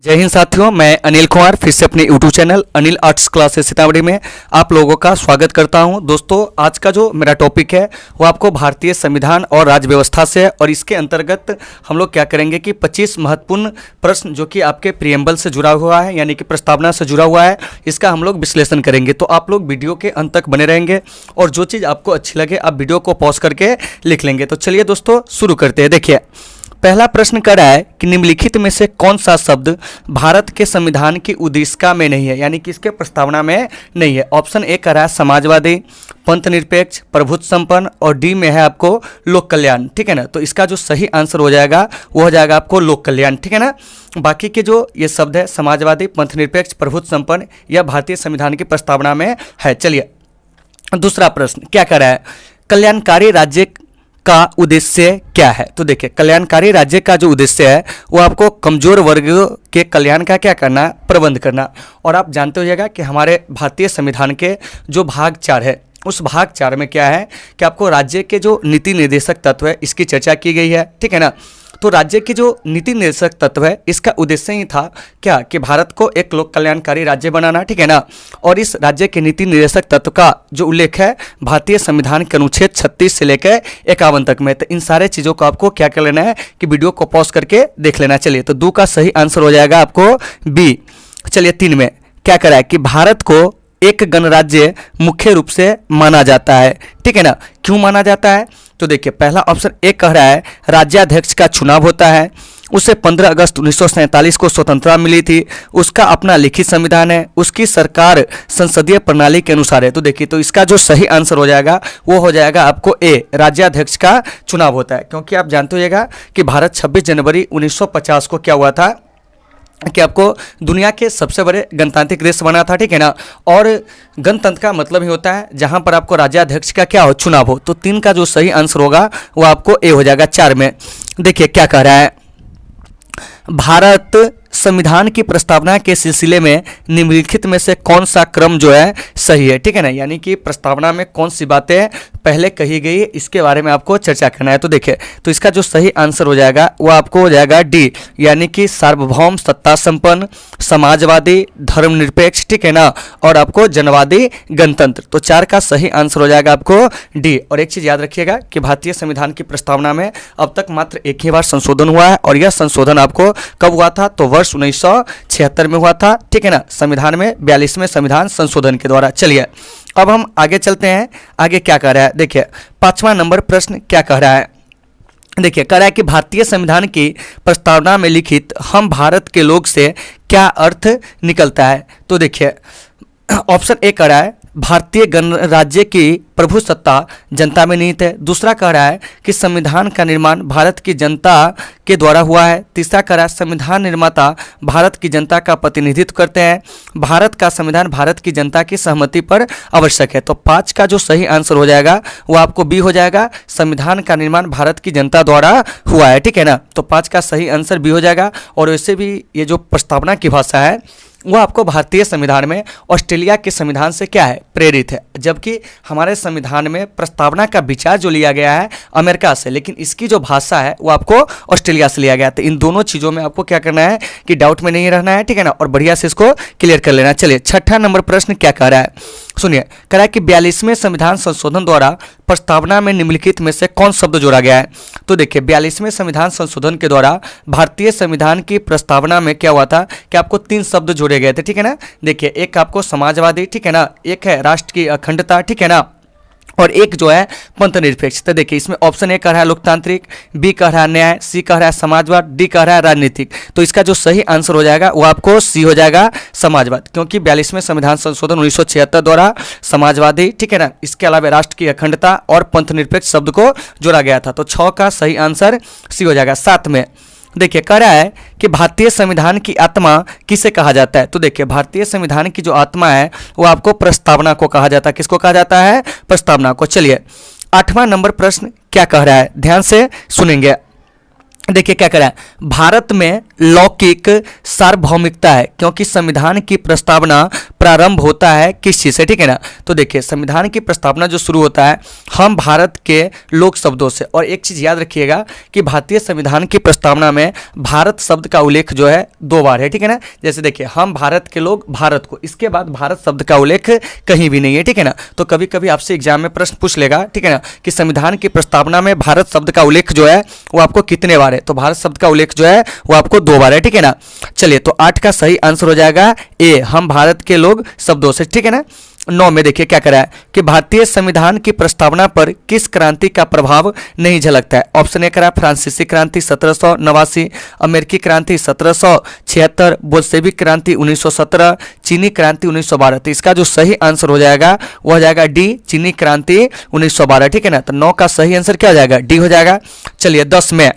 जय हिंद साथियों, मैं अनिल कुमार फिर से अपने YouTube channel Anil arts classes Sitamarhi में आप लोगों का स्वागत करता हूं। दोस्तों, आज का जो मेरा टॉपिक है वो आपको भारतीय संविधान और राज्य व्यवस्था से है और इसके अंतर्गत हम लोग क्या करेंगे कि 25 महत्वपूर्ण प्रश्न जो कि आपके प्रियम्बल से जुड़ा हुआ है यानी कि प्रस्तावना से जुड़ा हुआ है, इसका हम लोग विश्लेषण करेंगे। तो आप लोग वीडियो के अंत तक बने रहेंगे और जो चीज़ आपको अच्छी लगे आप वीडियो को पॉज करके लिख लेंगे। तो चलिए दोस्तों शुरू करते हैं। देखिए, पहला प्रश्न कर रहा है कि निम्नलिखित में से कौन सा शब्द भारत के संविधान की उद्देशिका में नहीं है, यानी कि इसके प्रस्तावना में नहीं है। ऑप्शन ए कर रहा है समाजवादी, पंथ निरपेक्ष, प्रभुत्व संपन्न और डी में है आपको लोक कल्याण। ठीक है ना, तो इसका जो सही आंसर हो जाएगा वो हो जाएगा आपको लोक कल्याण। ठीक है ना, बाकी के जो ये शब्द है समाजवादी, पंथ निरपेक्ष, प्रभुत्व संपन्न, यह भारतीय संविधान की प्रस्तावना में है। चलिए दूसरा प्रश्न क्या कर रहा है, कल्याणकारी राज्य का उद्देश्य क्या है। तो देखिए, कल्याणकारी राज्य का जो उद्देश्य है वो आपको कमजोर वर्गों के कल्याण का क्या करना, प्रबंध करना। और आप जानते होइएगा कि हमारे भारतीय संविधान के जो भाग 4 है उस भाग 4 में क्या है कि आपको राज्य के जो नीति निर्देशक तत्व है इसकी चर्चा की गई है। ठीक है ना, तो राज्य की जो नीति निर्देशक तत्व है इसका उद्देश्य ही था क्या कि भारत को एक लोक कल्याणकारी राज्य बनाना। ठीक है ना, और इस राज्य के नीति निर्देशक तत्व का जो उल्लेख है भारतीय संविधान के अनुच्छेद 36 से लेकर 51 तक में। तो इन सारे चीज़ों को आपको क्या कर लेना है कि वीडियो को पॉज करके देख लेना। चलिए, तो 2 का सही आंसर हो जाएगा आपको बी। चलिए 3 में क्या करा है कि भारत को एक गणराज्य मुख्य रूप से माना जाता है। ठीक है ना, क्यों माना जाता है। तो देखिए, पहला ऑप्शन ए कह रहा है राज्याध्यक्ष का चुनाव होता है, उसे 15 अगस्त 1947 को स्वतंत्रता मिली थी, उसका अपना लिखित संविधान है, उसकी सरकार संसदीय प्रणाली के अनुसार है। तो देखिए, तो इसका जो सही आंसर हो जाएगा वो हो जाएगा आपको ए, राज्याध्यक्ष का चुनाव होता है। क्योंकि आप जानते होइएगा कि भारत 26 जनवरी 1950 को क्या हुआ था कि आपको दुनिया के सबसे बड़े गणतांत्रिक देश बना था। ठीक है ना, और गणतंत्र का मतलब ही होता है जहां पर आपको राज्याध्यक्ष का क्या हो, चुनाव हो। तो 3 का जो सही आंसर होगा वो आपको ए हो जाएगा। 4 में देखिए क्या कह रहा है, भारत संविधान की प्रस्तावना के सिलसिले में निम्नलिखित में से कौन सा क्रम जो है सही है। ठीक है ना, यानी कि प्रस्तावना में कौन सी बातें पहले कही गई इसके बारे में आपको चर्चा करना है। तो देखिए, तो इसका जो सही आंसर हो जाएगा वो आपको हो जाएगा डी, यानी कि सार्वभौम, सत्ता संपन्न, समाजवादी, धर्मनिरपेक्ष। ठीक है ना, और आपको जनवादी, गणतंत्र। तो 4 का सही आंसर हो जाएगा आपको डी। और एक चीज़ याद रखिएगा कि भारतीय संविधान की प्रस्तावना में अब तक मात्र एक ही बार संशोधन हुआ है और यह संशोधन आपको कब हुआ था, तो वर्ष 1976 में हुआ था। ठीक है ना, संविधान में 42वें संविधान संशोधन के द्वारा। चलिए अब हम आगे चलते हैं, आगे क्या कह रहा है। देखिए 5वां नंबर प्रश्न क्या कह रहा है, देखिए कह रहा है कि भारतीय संविधान की प्रस्तावना में लिखित हम भारत के लोग से क्या अर्थ निकलता है। तो देखिए ऑप्शन ए कह रहा है भारतीय गणराज्य की प्रभु सत्ता जनता में निहित है। दूसरा कह रहा है कि संविधान का निर्माण भारत की जनता के द्वारा हुआ है। तीसरा कह रहा है संविधान निर्माता भारत की जनता का प्रतिनिधित्व करते हैं। भारत का संविधान भारत की जनता की सहमति पर आवश्यक है। तो 5 का जो सही आंसर हो जाएगा वो आपको बी हो जाएगा, संविधान का निर्माण भारत की जनता द्वारा हुआ है। ठीक है ना, तो 5 का सही आंसर बी हो जाएगा। और वैसे भी ये जो प्रस्तावना की भाषा है वो आपको भारतीय संविधान में ऑस्ट्रेलिया के संविधान से क्या है, प्रेरित है, जबकि हमारे संविधान में प्रस्तावना का विचार जो लिया गया है अमेरिका से, लेकिन इसकी जो भाषा है वो आपको ऑस्ट्रेलिया से लिया गया। तो इन दोनों चीज़ों में आपको क्या करना है कि डाउट में नहीं रहना है। ठीक है ना, और बढ़िया से इसको क्लियर कर लेना। चलिए 6ठा नंबर प्रश्न क्या कह रहा है, सुनिए, कह रहा है कि 42वें संविधान संशोधन द्वारा प्रस्तावना में निम्नलिखित में से कौन शब्द जोड़ा गया है। तो देखिए 42वें संविधान संशोधन के द्वारा भारतीय संविधान की प्रस्तावना में क्या हुआ था कि आपको 3 शब्द जोड़े गए थे। ठीक है ना, देखिए एक आपको समाजवादी, ठीक है ना, एक है राष्ट्र की अखंडता, ठीक है ना, और एक जो है पंथ निरपेक्ष। तो देखिए इसमें ऑप्शन ए कह रहा है लोकतांत्रिक, बी कह रहा है न्याय, सी कह रहा है समाजवाद, डी कह रहा है राजनीतिक। तो इसका जो सही आंसर हो जाएगा वो आपको सी हो जाएगा, समाजवाद। क्योंकि 42वें संविधान संशोधन 1976 द्वारा समाजवादी, ठीक है ना, इसके अलावा राष्ट्र की अखंडता और पंथ निरपेक्ष शब्द को जोड़ा गया था। तो 6 का सही आंसर सी हो जाएगा। 7 में देखिए कह रहा है कि भारतीय संविधान की आत्मा किसे कहा जाता है। तो देखिए भारतीय संविधान की जो आत्मा है वो आपको प्रस्तावना को कहा जाता है। किसको कहा जाता है, प्रस्तावना को। चलिए 8वां नंबर प्रश्न क्या कह रहा है, ध्यान से सुनेंगे। देखिए क्या कह रहा है, भारत में लौकिक सार्वभौमिकता है क्योंकि संविधान की प्रस्तावना प्रारंभ होता है किस चीज़ से, ठीक है ना। तो देखिए संविधान की प्रस्तावना जो शुरू होता है हम भारत के लोक शब्दों से। और एक चीज़ याद रखिएगा कि भारतीय संविधान की प्रस्तावना में भारत शब्द का उल्लेख जो है 2 बार है, ठीक है ना। जैसे देखिए हम भारत के लोग, भारत को, इसके बाद भारत शब्द का उल्लेख कहीं भी नहीं है, ठीक है ना। तो कभी कभी आपसे एग्जाम में प्रश्न पूछ लेगा, ठीक है ना, कि संविधान की प्रस्तावना में भारत शब्द का उल्लेख जो है वो आपको कितने बार है। तो भारत शब्द का उल्लेख जो है वो आपको 2 बार है, ठीक है ना। चलिए तो 8 का सही आंसर हो जाएगा ए, हम भारत के लोग शब्दों से, ठीक है ना। 9 में देखिए क्या करा है कि भारतीय संविधान की प्रस्तावना पर किस क्रांति का प्रभाव नहीं झलकता है। ऑप्शन ए करा फ्रांसीसी क्रांति 1789, अमेरिकी क्रांति 1776, बोल्शेविक क्रांति 1917, चीनी क्रांति 1912। तो इसका जो सही आंसर हो जाएगा वो हो जाएगा डी, चीनी क्रांति 1912, ठीक है ना। तो 9 का सही आंसर क्या हो जाएगा, डी हो जाएगा। चलिए 10 में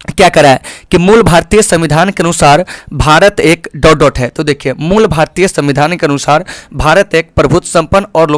क्या करा है कि मूल भारतीय संविधान के अनुसार भारत एक डॉट डॉट है। तो देखिए मूल भारतीय संविधान के अनुसार भारत एक प्रभुत्व संपन्न और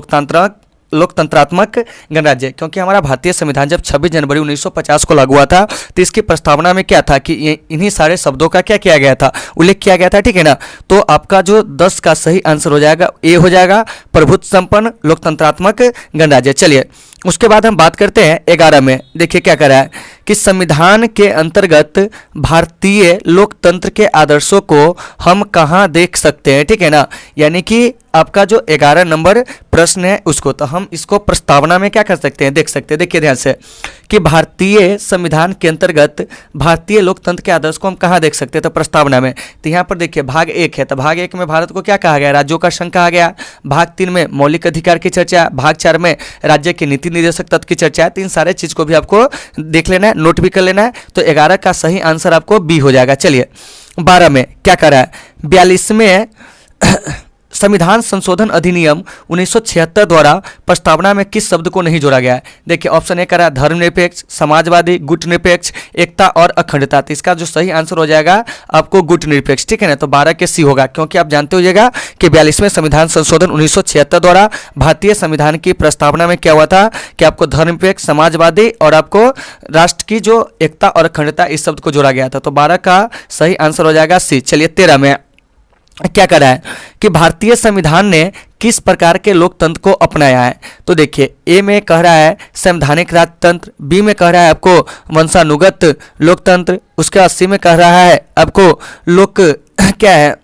लोकतंत्रात्मक गणराज्य है। क्योंकि हमारा भारतीय संविधान जब 26 जनवरी 1950 को लागू हुआ था तो इसकी प्रस्तावना में क्या था कि इन्हीं सारे शब्दों का क्या किया गया था, उल्लेख किया गया था, ठीक है ना। तो आपका जो 10 का सही आंसर हो जाएगा ए हो जाएगा, प्रभुत्व संपन्न लोकतंत्रात्मक गणराज्य। चलिए उसके बाद हम बात करते हैं 11 में। देखिए क्या करा है कि संविधान के अंतर्गत भारतीय लोकतंत्र के आदर्शों को हम कहाँ देख सकते हैं, ठीक है ना। यानी कि आपका जो 11 नंबर प्रश्न है उसको, तो हम इसको प्रस्तावना में क्या कर सकते हैं, देख सकते हैं। देखिए ध्यान से कि भारतीय संविधान के अंतर्गत भारतीय लोकतंत्र के आदर्श को हम कहाँ देख सकते हैं, तो प्रस्तावना में। तो यहाँ पर देखिए भाग 1 है, तो भाग 1 में भारत को क्या कहा गया, राज्यों का संघ कहा गया। भाग 3 में मौलिक अधिकार की चर्चा, भाग 4 में राज्य के नीति निर्देशक तत्व की चर्चा है। 3 सारे चीज को भी आपको देख लेना है, नोट भी कर लेना है। तो 11 का सही आंसर आपको बी हो जाएगा। चलिए 12 में क्या करा है, 42वें संविधान संशोधन अधिनियम 1976 द्वारा प्रस्तावना में किस शब्द को नहीं जोड़ा गया है। देखिए ऑप्शन ए करा धर्मनिरपेक्ष, समाजवादी, गुटनिरपेक्ष, एकता और अखंडता। तो इसका जो सही आंसर हो जाएगा आपको गुटनिरपेक्ष, ठीक है ना। तो 12 के सी होगा, क्योंकि आप जानते होइएगा कि 42वें संविधान संशोधन 1976 द्वारा भारतीय संविधान की प्रस्तावना में क्या हुआ था कि आपको धर्मनिरपेक्ष, समाजवादी और आपको राष्ट्र की जो एकता और अखंडता इस शब्द को जोड़ा गया था। तो 12 का सही आंसर हो जाएगा सी। चलिए 13 में क्या करा है कि भारतीय संविधान ने किस प्रकार के लोकतंत्र को अपनाया है। तो देखिए ए में कह रहा है संवैधानिक राजतंत्र, बी में कह रहा है आपको वंशानुगत लोकतंत्र, उसके बाद सी में कह रहा है आपको लोक क्या है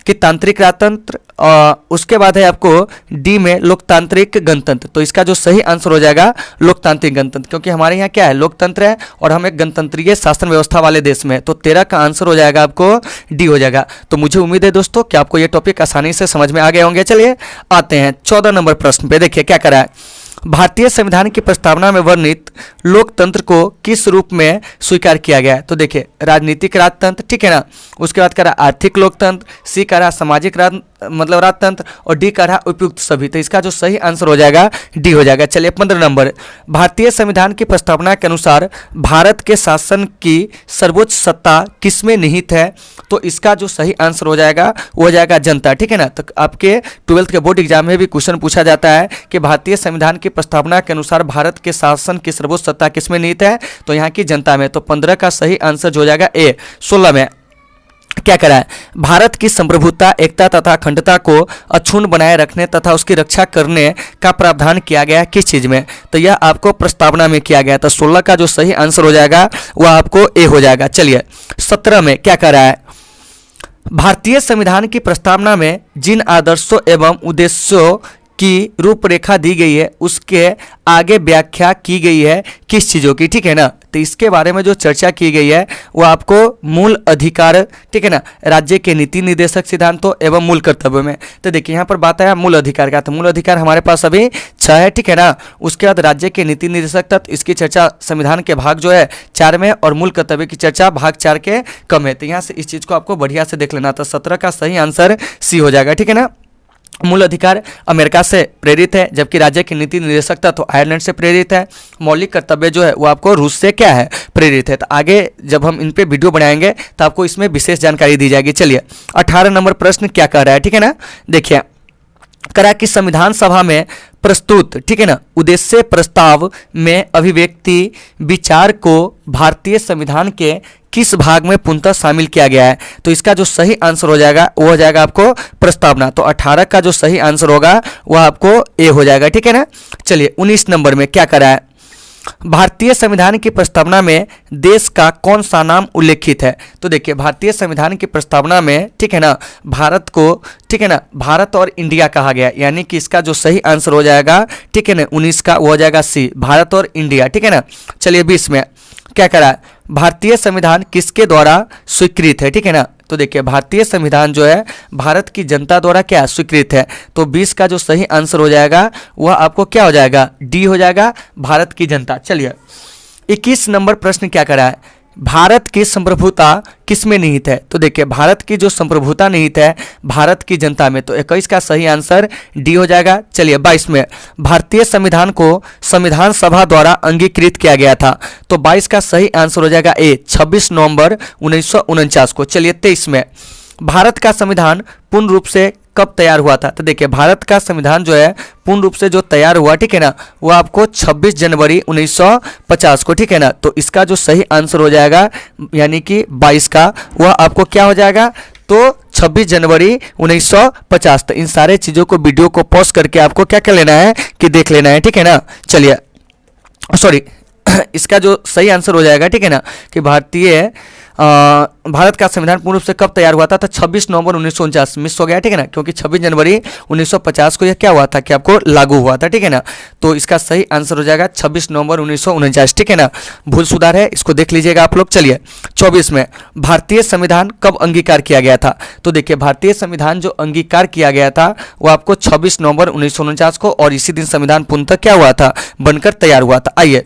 कि तांत्रिक राजतंत्र, और उसके बाद है आपको डी में लोकतांत्रिक गणतंत्र। तो इसका जो सही आंसर हो जाएगा लोकतांत्रिक गणतंत्र, क्योंकि हमारे यहाँ क्या है लोकतंत्र है और हम एक गणतंत्रीय शासन व्यवस्था वाले देश में। तो 13 का आंसर हो जाएगा आपको डी हो जाएगा। तो मुझे उम्मीद है दोस्तों कि आपको ये टॉपिक आसानी से समझ में आ गए होंगे। चलिए आते हैं 14 नंबर प्रश्न पे। देखिए क्या करा है, भारतीय संविधान की प्रस्तावना में वर्णित लोकतंत्र को किस रूप में स्वीकार किया गया है। तो देखिए राजनीतिक राजतंत्र, ठीक है ना, उसके बाद कह रहा आर्थिक लोकतंत्र, सी कह रहा सामाजिक राजतंत्र और डी कह रहा उपयुक्त सभी। तो इसका जो सही आंसर हो जाएगा डी हो जाएगा। चलिए 15 नंबर, भारतीय संविधान की प्रस्तावना के अनुसार भारत के शासन की सर्वोच्च सत्ता किसमें निहित है। तो इसका जो सही आंसर हो जाएगा वो हो जाएगा जनता, ठीक है ना। तो आपके 12th के बोर्ड एग्जाम में भी क्वेश्चन पूछा जाता है कि भारतीय संविधान की प्रस्तावना के अनुसार भारत के शासन की सर्वोच्च सत्ता किसमें निहित है, तो यहाँ की जनता में। तो 15 का सही आंसर हो जाएगा ए। 16 में क्या करा है, भारत की संप्रभुता, एकता तथा अखंडता को अक्षुण्ण बनाए रखने तथा उसकी रक्षा करने का प्रावधान किया गया है किस चीज में। तो यह आपको प्रस्तावना में किया गया। तो 16 का जो सही आंसर हो जाएगा वह आपको ए हो जाएगा। चलिए 17 में क्या करा है, भारतीय संविधान की प्रस्तावना में जिन आदर्शों एवं उद्देश्यों की रूपरेखा दी गई है उसके आगे व्याख्या की गई है किस चीज़ों की, ठीक है ना। तो इसके बारे में जो चर्चा की गई है वो आपको मूल अधिकार, ठीक है ना, राज्य के नीति निर्देशक सिद्धांतों एवं मूल कर्तव्यों में। तो देखिए यहाँ पर बात आया मूल अधिकार का, तो मूल अधिकार हमारे पास अभी 6 है, ठीक है ना। उसके बाद राज्य के नीति निर्देशक तत्व, इसकी चर्चा संविधान के भाग जो है 4 में, और मूल कर्तव्य की चर्चा भाग 4 के कम है। तो यहाँ से इस चीज़ को आपको बढ़िया से देख लेना। तो 17 का सही आंसर सी हो जाएगा, ठीक है ना। मूल अधिकार अमेरिका से प्रेरित है, जबकि राज्य की नीति निर्देशक तत्व आयरलैंड से प्रेरित है। मौलिक कर्तव्य जो है वो आपको रूस से क्या है प्रेरित है। तो आगे जब हम इन पे वीडियो बनाएंगे तो आपको इसमें विशेष जानकारी दी जाएगी। चलिए 18 नंबर प्रश्न क्या कह रहा है, ठीक है ना। देखिए करा कि संविधान सभा में प्रस्तुत, ठीक है ना, उद्देश्य प्रस्ताव में अभिव्यक्ति विचार को भारतीय संविधान के किस भाग में पूर्णतः शामिल किया गया है? तो इसका जो सही आंसर हो जाएगा वो हो जाएगा आपको प्रस्तावना। तो 18 का जो सही आंसर होगा वह आपको ए हो जाएगा, ठीक है ना। चलिए 19 नंबर में क्या करा है? भारतीय संविधान की प्रस्तावना में देश का कौन सा नाम उल्लेखित है? तो देखिए भारतीय संविधान की प्रस्तावना में, ठीक है ना, भारत को, ठीक है ना, भारत और इंडिया कहा गया, यानी कि इसका जो सही आंसर हो जाएगा, ठीक है ना, 19 का वो हो जाएगा सी, भारत और इंडिया, ठीक है ना। चलिए 20 में क्या करा है? भारतीय संविधान किसके द्वारा स्वीकृत है? ठीक है ना। तो देखिए भारतीय संविधान जो है भारत की जनता द्वारा क्या स्वीकृत है? तो 20 का जो सही आंसर हो जाएगा वह आपको क्या हो जाएगा? डी हो जाएगा, भारत की जनता। चलिए 21 नंबर प्रश्न क्या करा है? भारत की संप्रभुता किसमें निहित है? तो देखिए भारत की जो संप्रभुता निहित है भारत की जनता में। तो 21 का सही आंसर डी हो जाएगा। चलिए 22 में भारतीय संविधान को संविधान सभा द्वारा अंगीकृत किया गया था। तो 22 का सही आंसर हो जाएगा ए, 26 नवंबर 1949 को। चलिए 23 में भारत का संविधान पूर्ण रूप से कब तैयार हुआ था? तो देखिए भारत का संविधान जो है पूर्ण रूप से जो तैयार हुआ, ठीक है ना, वो आपको 26 जनवरी 1950 को, ठीक है ना। तो इसका जो सही आंसर हो जाएगा यानी कि 22 का, वह आपको क्या हो जाएगा? तो 26 जनवरी 1950। तो इन सारे चीज़ों को, वीडियो को पॉज करके आपको क्या कर लेना है कि देख लेना है, ठीक है ना। चलिए सॉरी इसका जो सही आंसर हो जाएगा, ठीक है ना, कि भारत का संविधान पूर्ण रूप से कब तैयार हुआ था? तो 26 नवंबर 1949। मिस हो गया, ठीक है ना, क्योंकि 26 जनवरी 1950 को यह क्या हुआ था कि आपको लागू हुआ था, ठीक है ना। तो इसका सही आंसर हो जाएगा 26 नवंबर 1949, ठीक है ना। भूल सुधार है, इसको देख लीजिएगा आप लोग। चलिए 24 में भारतीय संविधान कब अंगीकार किया गया था? तो देखिए भारतीय संविधान जो अंगीकार किया गया था वो आपको 26 नवंबर 1949 को, और इसी दिन संविधान पूर्णतः क्या हुआ था? बनकर तैयार हुआ था। आइए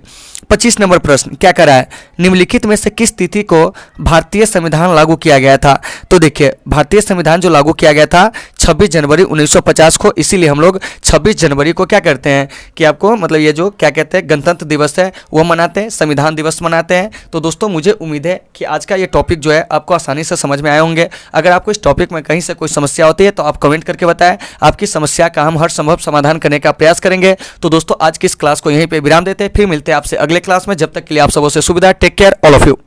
25 नंबर प्रश्न क्या करा है? निम्नलिखित में से किस तिथि को भारतीय संविधान लागू किया गया था? तो देखिए भारतीय संविधान जो लागू किया गया था 26 जनवरी 1950 को, इसीलिए हम लोग 26 जनवरी को क्या करते हैं कि आपको मतलब ये जो क्या कहते हैं गणतंत्र दिवस है वो मनाते हैं, संविधान दिवस मनाते हैं। तो दोस्तों मुझे उम्मीद है कि आज का ये टॉपिक जो है आपको आसानी से समझ में आए होंगे। अगर आपको इस टॉपिक में कहीं से कोई समस्या होती है तो आप कमेंट करके बताएं, आपकी समस्या का हम हर संभव समाधान करने का प्रयास करेंगे। तो दोस्तों आज की इस क्लास को यहीं पर विराम देते हैं, फिर मिलते हैं आपसे अगले क्लास में। जब तक के लिए आप सबों से सुविधा, take care all of you.